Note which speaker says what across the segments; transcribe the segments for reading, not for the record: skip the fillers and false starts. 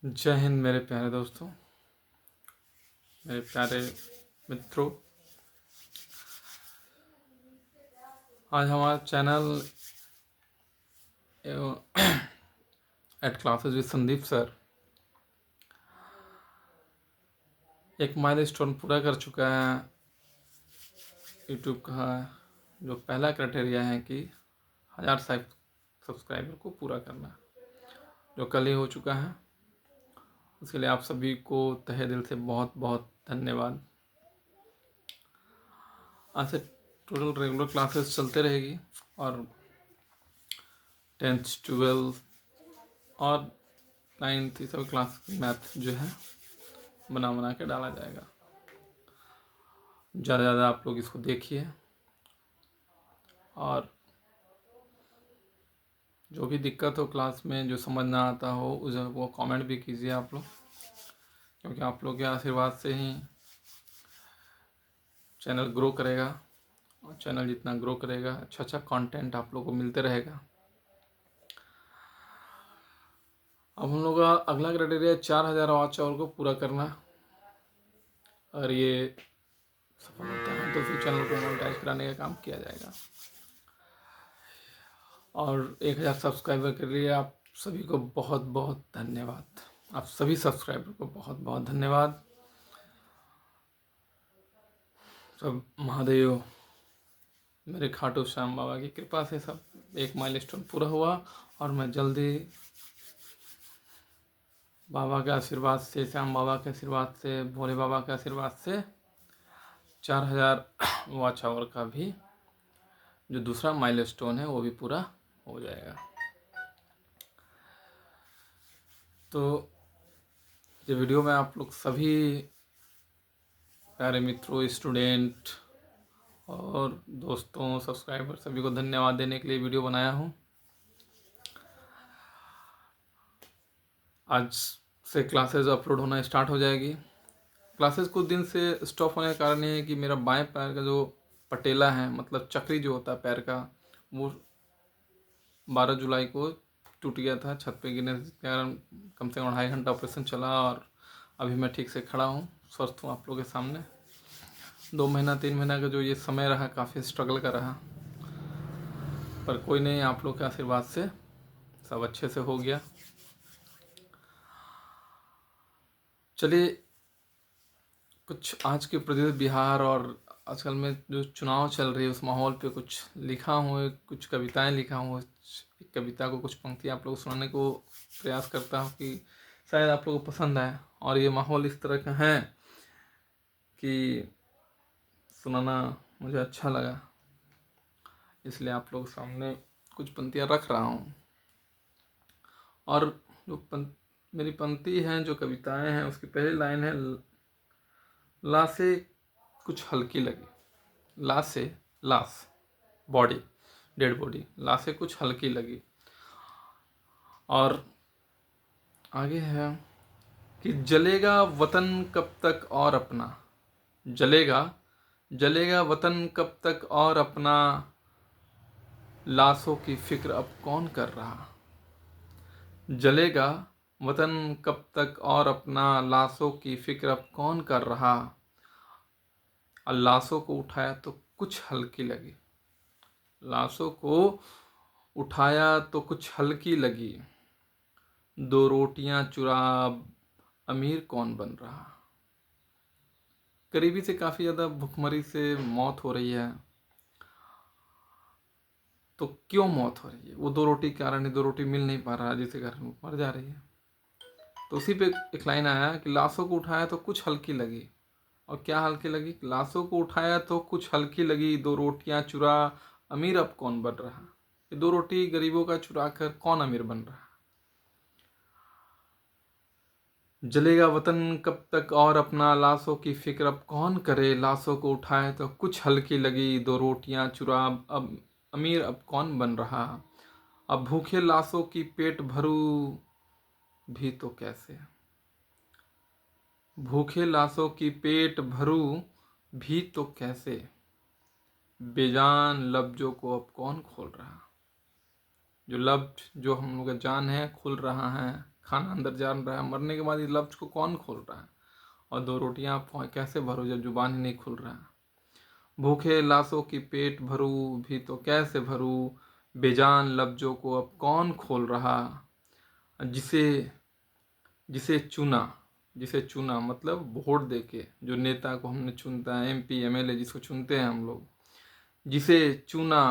Speaker 1: जय हिंद मेरे प्यारे दोस्तों, मेरे प्यारे मित्रों। आज हमारा channel at classes with Sandeep sir एक माइलस्टोन पूरा कर चुका है। यूट्यूब का जो पहला क्राइटेरिया है कि 1000 सब्सक्राइबर को पूरा करना, जो कल ही हो चुका है। उसके लिए आप सभी को तहे दिल से बहुत बहुत धन्यवाद। आज से टोटल रेगुलर क्लासेस चलते रहेगी और 10th 12th और 9th ये सब क्लास मैथ जो है बना के डाला जाएगा। ज़्यादा ज़्यादा आप लोग इसको देखिए और जो भी दिक्कत हो क्लास में, जो समझ ना आता हो, उस वो कमेंट भी कीजिए आप लोग, क्योंकि आप लोग के आशीर्वाद से ही चैनल ग्रो करेगा और चैनल जितना ग्रो करेगा अच्छा कंटेंट आप लोग को मिलते रहेगा। अब हम लोग का अगला क्राइटेरिया 4000 वॉच आवर को पूरा करना, और ये सफल होता है तो फिर चैनल को मोनेटाइज कराने का काम किया जाएगा। और 1000 सब्सक्राइबर के लिए आप सभी को बहुत बहुत धन्यवाद। आप सभी सब्सक्राइबर को बहुत बहुत धन्यवाद। सब महादेव मेरे खाटू श्याम बाबा की कृपा से सब एक माइलस्टोन पूरा हुआ और मैं जल्दी बाबा के आशीर्वाद से, श्याम बाबा के आशीर्वाद से, भोले बाबा के आशीर्वाद से 4000 वॉच आवर का भी जो दूसरा माइलस्टोन है वो भी पूरा हो जाएगा। तो ये वीडियो में आप लोग सभी प्यारे मित्रों, स्टूडेंट और दोस्तों, सब्सक्राइबर सभी को धन्यवाद देने के लिए वीडियो बनाया हूँ। आज से क्लासेस अपलोड होना स्टार्ट हो जाएगी। क्लासेस कुछ दिन से स्टॉप होने का कारण ये है कि मेरा बाएं पैर का जो पटेला है, मतलब चक्री जो होता है पैर का, वो 12 जुलाई को टूट गया था छत पे गिरने के कारण। कम से कम 2.5 घंटा ऑपरेशन चला और अभी मैं ठीक से खड़ा हूँ, स्वस्थ हूँ आप लोगों के सामने। 2 महीना 3 महीना का जो ये समय रहा काफ़ी स्ट्रगल का रहा, पर कोई नहीं, आप लोग के आशीर्वाद से सब अच्छे से हो गया। चलिए कुछ आज के प्रदेश बिहार और आजकल में जो चुनाव चल रही है उस माहौल पे कुछ लिखा हूँ, कुछ कविताएं लिखा हूँ। एक कविता को कुछ पंक्ति आप लोग सुनाने को प्रयास करता हूँ कि शायद आप लोगों को पसंद आए। और ये माहौल इस तरह का है कि सुनाना मुझे अच्छा लगा, इसलिए आप लोग सामने कुछ पंक्तियाँ रख रहा हूँ। और जो मेरी पंक्ति हैं, जो कविताएं हैं, उसकी पहली लाइन है, ला से कुछ हल्की लगी। ला से, लाश बॉडी, डेड बॉडी, ला से कुछ हल्की लगी। और आगे है कि जलेगा वतन कब तक और अपना, जलेगा जलेगा वतन कब तक और अपना, लाशों की फिक्र अब कौन कर रहा। जलेगा वतन कब तक और अपना, लाशों की फिक्र अब कौन कर रहा। और लाशों को उठाया तो कुछ हल्की लगी, लाशों को उठाया तो कुछ हल्की लगी, 2 रोटियां चुरा अमीर कौन बन रहा। करीबी से काफ़ी ज़्यादा भुखमरी से मौत हो रही है, तो क्यों मौत हो रही है? वो 2 रोटी के कारण, 2 रोटी मिल नहीं पा रहा जिसके कारण वो मर जा रही है। तो उसी पे एक लाइन आया कि लाशों को उठाया तो कुछ हल्की लगी। और क्या हल्की लगी? लाशों को उठाया तो कुछ हल्की लगी, 2 रोटियां चुरा अमीर अब कौन बन रहा। ये 2 रोटी गरीबों का चुरा कर कौन अमीर बन रहा। जलेगा वतन कब तक और अपना, लाशों की फिक्र अब कौन करे, लाशों को उठाए तो कुछ हल्की लगी, 2 रोटियां चुरा अब अमीर अब कौन बन रहा। अब भूखे लाशों की पेट भरू भी तो कैसे, भूखे लाशों की पेट भरू भी तो कैसे, बेजान लफ्जों को अब कौन खोल रहा। जो लफ्ज जो हम लोग का जान है खुल रहा है, खाना अंदर जा रहा है, मरने के बाद इस लफ्ज़ को कौन खोल रहा है? और दो रोटियां आप कैसे भरो जब जुबान ही नहीं खुल रहा है? भूखे लाशों की पेट भरूं भी तो कैसे भरूं, बेजान लफ्जों को अब कौन खोल रहा? जिसे जिसे चुना जिसे चुना मतलब वोट देके, जो नेता को हमने चुनता है, एमपी एमएलए जिसको चुनते हैं हम लोग, जिसे चुना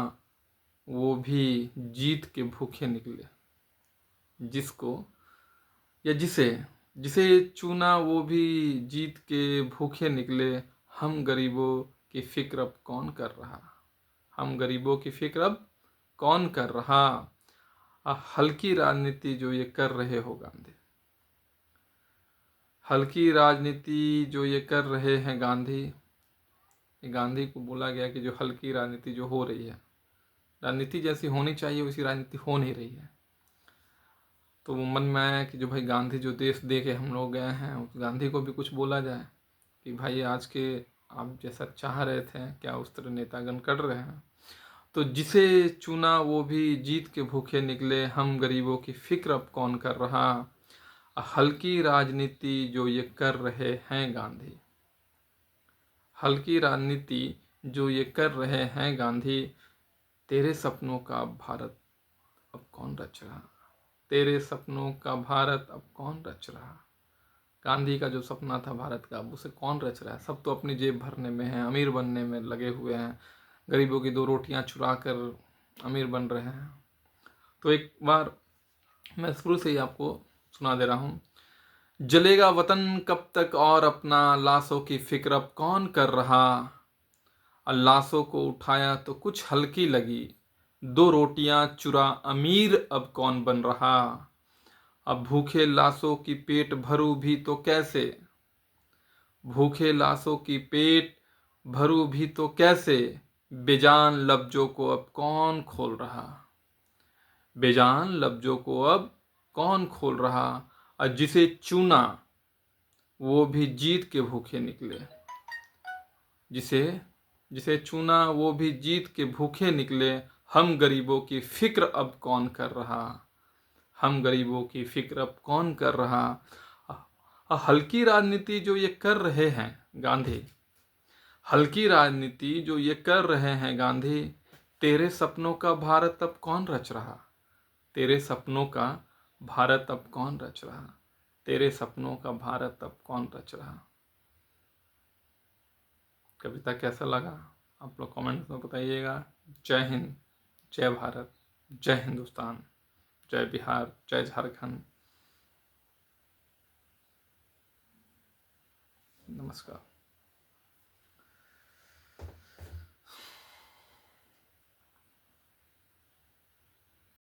Speaker 1: वो भी जीत के भूखे निकले। जिसको या जिसे जिसे चुना वो भी जीत के भूखे निकले, हम गरीबों की फिक्र अब कौन कर रहा? हम गरीबों की फिक्र अब कौन कर रहा? हल्की राजनीति जो ये कर रहे हो गांधी, हल्की राजनीति जो ये कर रहे हैं गांधी, गांधी को बोला गया कि जो हल्की राजनीति जो हो रही है, राजनीति जैसी होनी चाहिए वैसी राजनीति हो नहीं रही है। तो वो मन में आया कि जो भाई गांधी जो देश दे के हम लोग गए हैं, उस गांधी को भी कुछ बोला जाए कि भाई आज के आप जैसा चाह रहे थे क्या उस तरह नेतागण कर रहे हैं। तो जिसे चुना वो भी जीत के भूखे निकले, हम गरीबों की फिक्र अब कौन कर रहा? हल्की राजनीति जो ये कर रहे हैं गांधी, हल्की राजनीति जो ये कर रहे हैं गांधी, तेरे सपनों का भारत अब कौन रच रहा? तेरे सपनों का भारत अब कौन रच रहा? गांधी का जो सपना था भारत का, अब उसे कौन रच रहा है? सब तो अपनी जेब भरने में है, अमीर बनने में लगे हुए हैं, गरीबों की दो रोटियां चुरा कर अमीर बन रहे हैं। तो एक बार मैं शुरू से ही आपको सुना दे रहा हूँ। जलेगा वतन कब तक और अपना, लाशों की फिक्र अब कौन कर रहा? लाशों को उठाया तो कुछ हल्की लगी, दो रोटियां चुरा अमीर अब कौन बन रहा? अब भूखे लाशों की पेट भरूं भी तो कैसे, भूखे लाशों की पेट भरूं भी तो कैसे, बेजान लफ्जों को अब कौन खोल रहा? बेजान लफ्जों को अब कौन खोल रहा? और जिसे चुना वो भी जीत के भूखे निकले, जिसे जिसे चुना वो भी जीत के भूखे निकले, हम गरीबों की फिक्र अब कौन कर रहा? हम गरीबों की फिक्र अब कौन कर रहा? हल्की राजनीति जो ये कर रहे हैं गांधी, हल्की राजनीति जो ये कर रहे हैं गांधी, तेरे सपनों का भारत अब कौन रच रहा? तेरे सपनों का भारत अब कौन रच रहा? तेरे सपनों का भारत अब कौन रच रहा? कविता कैसा लगा आप लोग कमेंट में बताइएगा। जय हिंद, जय भारत, जय हिंदुस्तान, जय बिहार, जय झारखंड। नमस्कार।